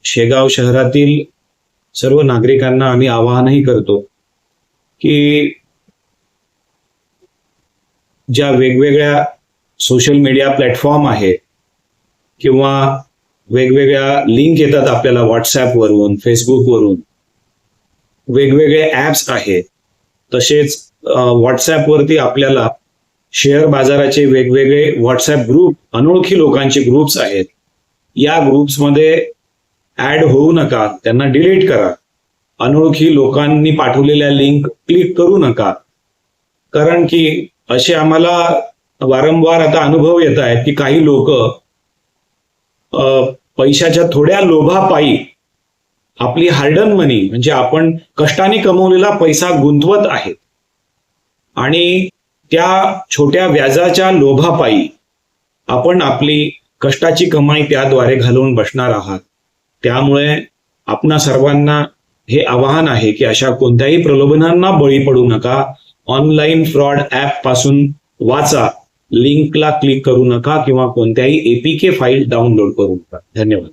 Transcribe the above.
शेगाव शहरातील सर्व नागरिकांना आम्ही आवाहनही करतो की ज्या वेगवेगळ्या सोशल मीडिया प्लॅटफॉर्म आहेत किंवा वेगवेगळ्या लिंक येतात आपल्याला व्हॉट्सॲपवरून, फेसबुकवरून, वेगवेगळे ॲप्स आहेत. तसेच व्हॉट्सॲपवरती आपल्याला शेअर बाजाराचे वेगवेगळे व्हॉट्सॲप ग्रुप, अनोळखी लोकांचे ग्रुप्स आहेत. या ग्रुप्समध्ये ॲड होऊ नका, त्यांना डिलीट करा. अनोळखी लोकांनी पाठवलेल्या लिंक क्लिक करू नका, कारण की असे आम्हाला वारंवार आता अनुभव येत आहेत की काही लोक पैशाच्या थोड्या लोभापायी आपली हार्ड अर्न मनी, म्हणजे आपण कष्टाने कमवलेला पैसा गुंतवत आहेत आणि त्या छोट्या व्याजाच्या लोभापायी आपण आपली कष्टाची कमाई त्याद्वारे घालवून बसणार आहात. त्यामुळे आपणा सर्वांना हे आवाहन आहे की अशा कोणत्याही प्रलोभनांना बळी पडू नका. ऑनलाईन फ्रॉड ॲप पासून वाचा, लिंकला क्लिक करू नका किंवा कोणत्याही APK फाईल डाउनलोड करू नका. धन्यवाद.